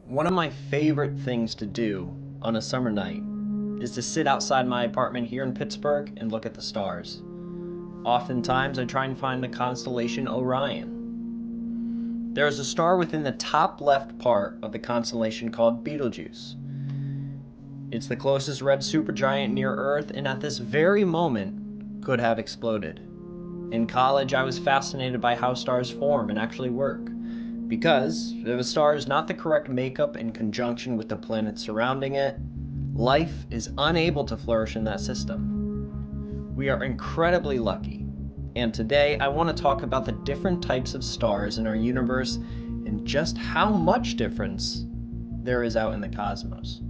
One of my favorite things to do on a summer night is to sit outside my apartment here in Pittsburgh and look at the stars. Oftentimes I try and find the constellation Orion. There is a star within the top left part of the constellation called Betelgeuse. It's the closest red supergiant near Earth, and at this very moment could have exploded. In college, I was fascinated by how stars form and actually work. Because if a star is not the correct makeup in conjunction with the planets surrounding it, life is unable to flourish in that system. We are incredibly lucky, and today I want to talk about the different types of stars in our universe and just how much difference there is out in the cosmos.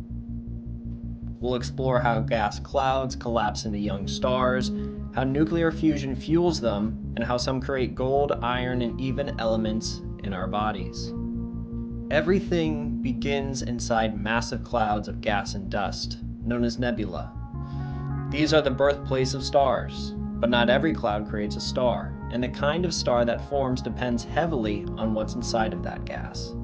We'll explore how gas clouds collapse into young stars, how nuclear fusion fuels them, and how some create gold, iron, and even elements in our bodies. Everything begins inside massive clouds of gas and dust, known as nebula. These are the birthplace of stars, but not every cloud creates a star, and the kind of star that forms depends heavily on what's inside of that gas.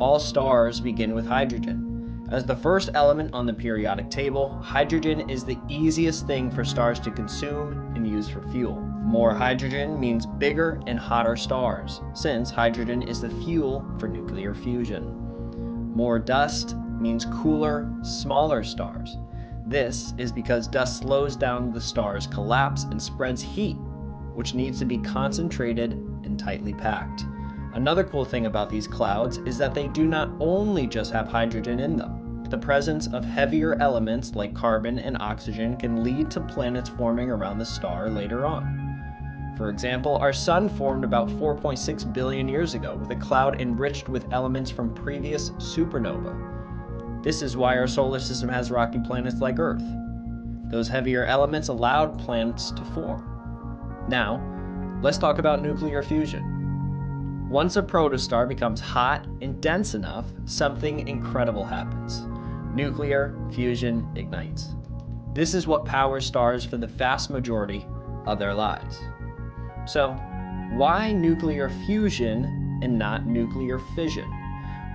All stars begin with hydrogen. As the first element on the periodic table, hydrogen is the easiest thing for stars to consume and use for fuel. More hydrogen means bigger and hotter stars, since hydrogen is the fuel for nuclear fusion. More dust means cooler, smaller stars. This is because dust slows down the star's collapse and spreads heat, which needs to be concentrated and tightly packed. Another cool thing about these clouds is that they do not only just have hydrogen in them. The presence of heavier elements like carbon and oxygen can lead to planets forming around the star later on. For example, our sun formed about 4.6 billion years ago with a cloud enriched with elements from previous supernovae. This is why our solar system has rocky planets like Earth. Those heavier elements allowed planets to form. Now, let's talk about nuclear fusion. Once a protostar becomes hot and dense enough, something incredible happens. Nuclear fusion ignites. This is what powers stars for the vast majority of their lives. So, why nuclear fusion and not nuclear fission?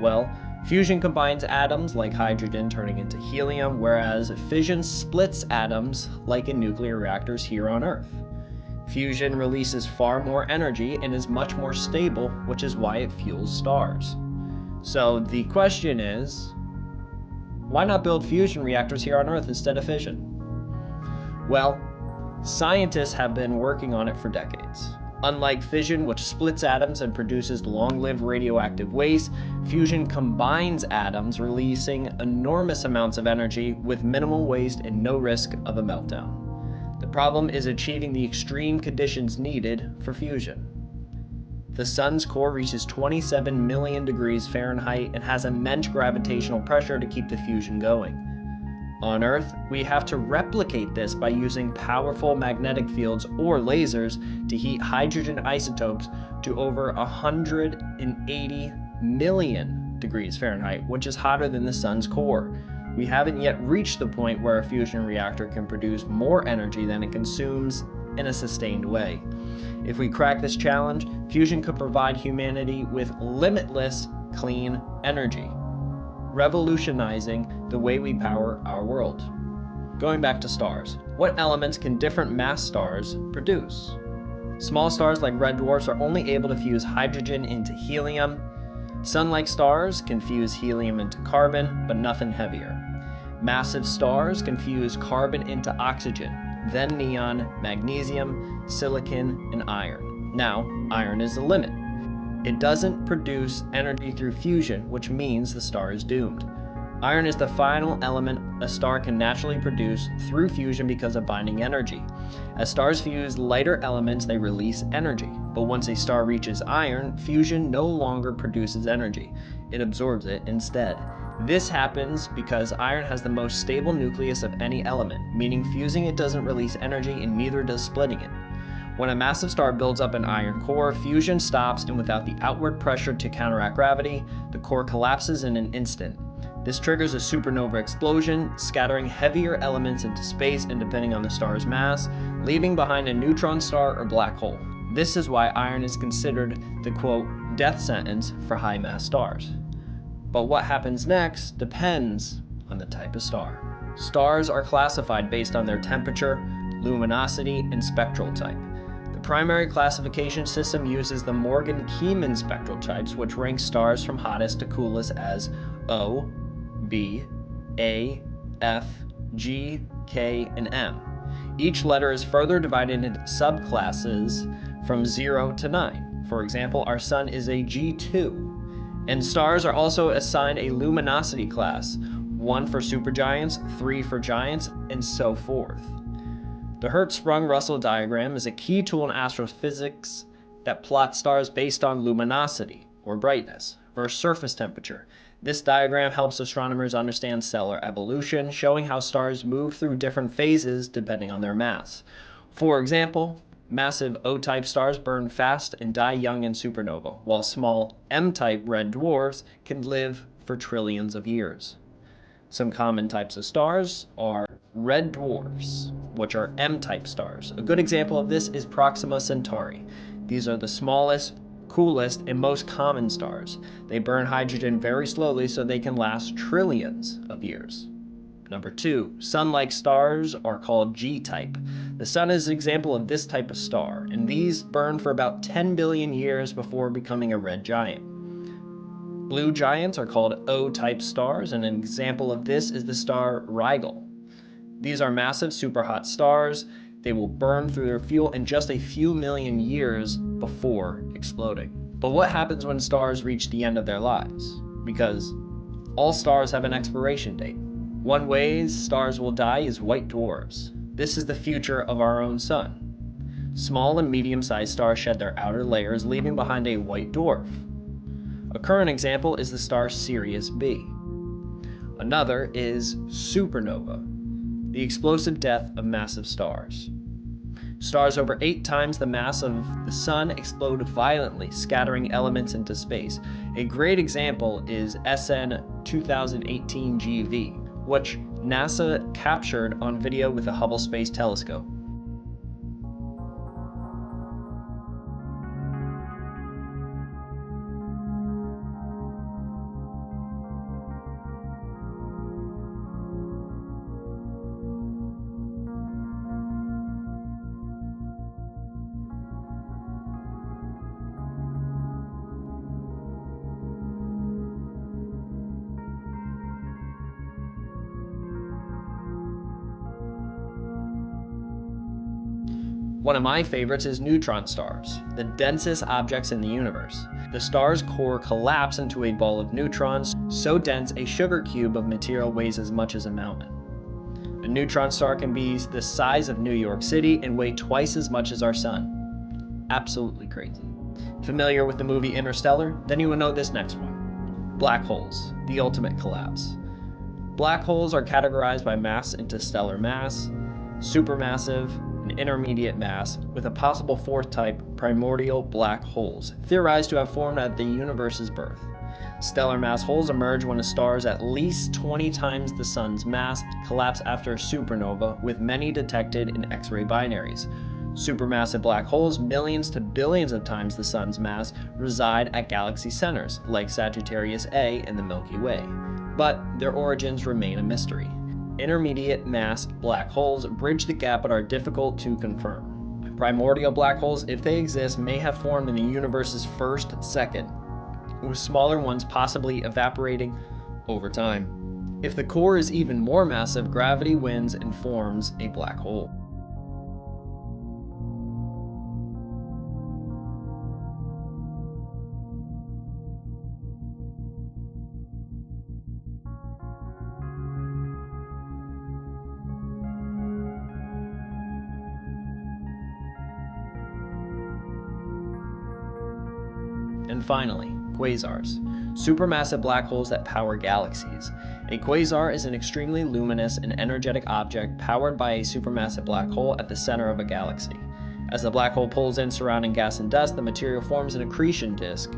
Well, fusion combines atoms like hydrogen turning into helium, whereas fission splits atoms like in nuclear reactors here on Earth. Fusion releases far more energy and is much more stable, which is why it fuels stars. So the question is, why not build fusion reactors here on Earth instead of fission? Well, scientists have been working on it for decades. Unlike fission, which splits atoms and produces long-lived radioactive waste, fusion combines atoms, releasing enormous amounts of energy with minimal waste and no risk of a meltdown. The problem is achieving the extreme conditions needed for fusion. The sun's core reaches 27 million degrees Fahrenheit and has immense gravitational pressure to keep the fusion going. On Earth, we have to replicate this by using powerful magnetic fields or lasers to heat hydrogen isotopes to over 180 million degrees Fahrenheit, which is hotter than the sun's core. We haven't yet reached the point where a fusion reactor can produce more energy than it consumes in a sustained way. If we crack this challenge, fusion could provide humanity with limitless clean energy, revolutionizing the way we power our world. Going back to stars, what elements can different mass stars produce? Small stars like red dwarfs are only able to fuse hydrogen into helium. Sun-like stars can fuse helium into carbon, but nothing heavier. Massive stars can fuse carbon into oxygen, then neon, magnesium, silicon, and iron. Now, iron is the limit. It doesn't produce energy through fusion, which means the star is doomed. Iron is the final element a star can naturally produce through fusion because of binding energy. As stars fuse lighter elements, they release energy. But once a star reaches iron, fusion no longer produces energy. It absorbs it instead. This happens because iron has the most stable nucleus of any element, meaning fusing it doesn't release energy and neither does splitting it. When a massive star builds up an iron core, fusion stops, and without the outward pressure to counteract gravity, the core collapses in an instant. This triggers a supernova explosion, scattering heavier elements into space and depending on the star's mass, leaving behind a neutron star or black hole. This is why iron is considered the, quote, death sentence for high mass stars. But what happens next depends on the type of star. Stars are classified based on their temperature, luminosity, and spectral type. The primary classification system uses the Morgan-Keyman spectral types, which rank stars from hottest to coolest as O, B, A, F, G, K, and M. Each letter is further divided into subclasses from 0 to 9. For example, our Sun is a G2. And stars are also assigned a luminosity class, 1 for supergiants, 3 for giants, and so forth. The Hertzsprung-Russell diagram is a key tool in astrophysics that plots stars based on luminosity, or brightness, versus surface temperature. This diagram helps astronomers understand stellar evolution, showing how stars move through different phases depending on their mass. For example, massive O-type stars burn fast and die young in supernova, while small M-type red dwarfs can live for trillions of years. Some common types of stars are red dwarfs, which are M-type stars. A good example of this is Proxima Centauri. These are the smallest, coolest, and most common stars. They burn hydrogen very slowly so they can last trillions of years. Number 2, Sun-like stars are called G-type. The Sun is an example of this type of star, and these burn for about 10 billion years before becoming a red giant. Blue giants are called O-type stars, and an example of this is the star Rigel. These are massive superhot stars. They will burn through their fuel in just a few million years before exploding. But what happens when stars reach the end of their lives? Because all stars have an expiration date. One way stars will die is white dwarfs. This is the future of our own Sun. Small and medium-sized stars shed their outer layers, leaving behind a white dwarf. A current example is the star Sirius B. Another is supernova, the explosive death of massive stars. Stars over 8 times the mass of the Sun explode violently, scattering elements into space. A great example is SN 2018 GV, which NASA captured on video with the Hubble Space Telescope. One of my favorites is neutron stars, the densest objects in the universe. The star's core collapses into a ball of neutrons, so dense a sugar cube of material weighs as much as a mountain. A neutron star can be the size of New York City and weigh twice as much as our Sun. Absolutely crazy. Familiar with the movie Interstellar? Then you will know this next one. Black holes, the ultimate collapse. Black holes are categorized by mass into stellar mass, supermassive, and intermediate mass, with a possible 4th type, primordial black holes, theorized to have formed at the universe's birth. Stellar mass holes emerge when a star is at least 20 times the Sun's mass, collapse after a supernova, with many detected in X-ray binaries. Supermassive black holes, millions to billions of times the Sun's mass, reside at galaxy centers, like Sagittarius A and the Milky Way, but their origins remain a mystery. Intermediate mass black holes bridge the gap but are difficult to confirm. Primordial black holes, if they exist, may have formed in the universe's first second, with smaller ones possibly evaporating over time. If the core is even more massive, gravity wins and forms a black hole. And finally, quasars, supermassive black holes that power galaxies. A quasar is an extremely luminous and energetic object powered by a supermassive black hole at the center of a galaxy. As the black hole pulls in surrounding gas and dust, the material forms an accretion disk,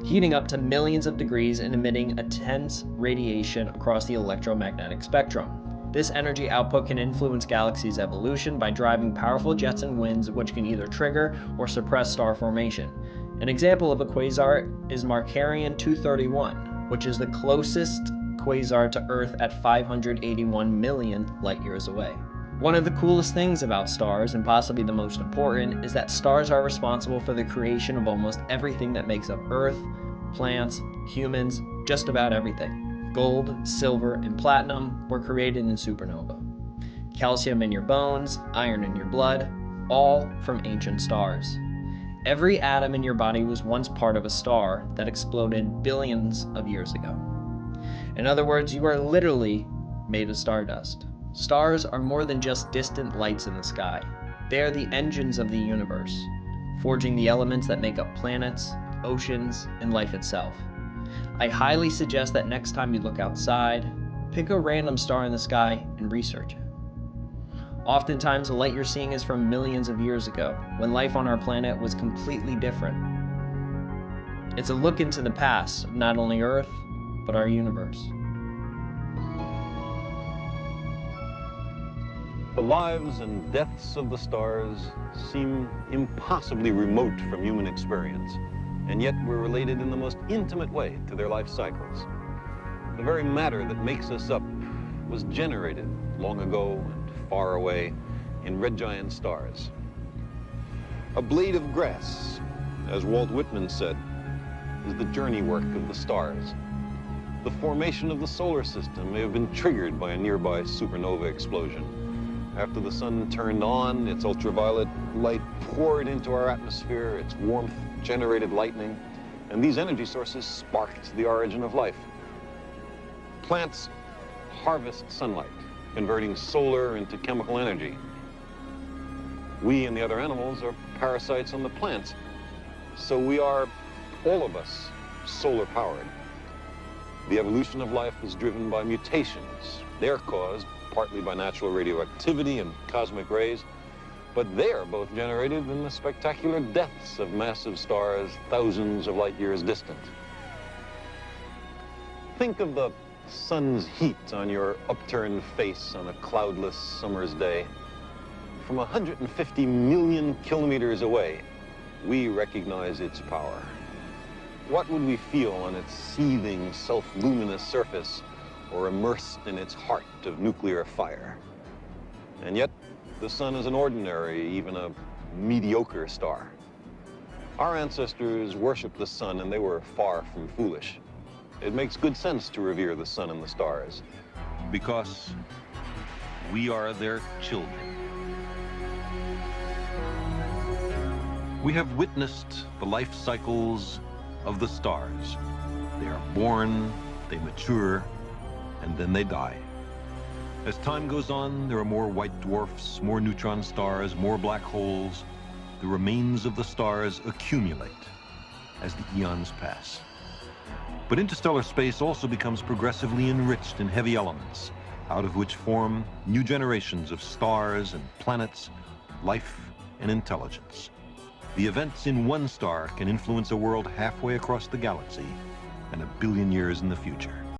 heating up to millions of degrees and emitting intense radiation across the electromagnetic spectrum. This energy output can influence galaxies' evolution by driving powerful jets and winds, which can either trigger or suppress star formation. An example of a quasar is Markarian 231, which is the closest quasar to Earth at 581 million light years away. One of the coolest things about stars, and possibly the most important, is that stars are responsible for the creation of almost everything that makes up Earth, plants, humans, just about everything. Gold, silver, and platinum were created in supernova. Calcium in your bones, iron in your blood, all from ancient stars. Every atom in your body was once part of a star that exploded billions of years ago. In other words, you are literally made of stardust. Stars are more than just distant lights in the sky. They are the engines of the universe, forging the elements that make up planets, oceans, and life itself. I highly suggest that next time you look outside, pick a random star in the sky and research it. Oftentimes, the light you're seeing is from millions of years ago, when life on our planet was completely different. It's a look into the past of not only Earth, but our universe. The lives and deaths of the stars seem impossibly remote from human experience, and yet we're related in the most intimate way to their life cycles. The very matter that makes us up was generated long ago and far away in red giant stars. A blade of grass, as Walt Whitman said, is the journey work of the stars. The formation of the solar system may have been triggered by a nearby supernova explosion. After the sun turned on, its ultraviolet light poured into our atmosphere, its warmth generated lightning, and these energy sources sparked the origin of life. Plants harvest sunlight, converting solar into chemical energy. We and the other animals are parasites on the plants, so we are, all of us, solar-powered. The evolution of life is driven by mutations. They're caused partly by natural radioactivity and cosmic rays, but they are both generated in the spectacular deaths of massive stars thousands of light years distant. Think of the sun's heat on your upturned face on a cloudless summer's day. From 150 million kilometers away, we recognize its power. What would we feel on its seething, self-luminous surface, or immersed in its heart of nuclear fire? And yet, the sun is an ordinary, even a mediocre star. Our ancestors worshiped the sun, and they were far from foolish. It makes good sense to revere the sun and the stars, because we are their children. We have witnessed the life cycles of the stars. They are born, they mature, and then they die. As time goes on, there are more white dwarfs, more neutron stars, more black holes. The remains of the stars accumulate as the eons pass. But interstellar space also becomes progressively enriched in heavy elements, out of which form new generations of stars and planets, life and intelligence. The events in one star can influence a world halfway across the galaxy and 1 billion years in the future.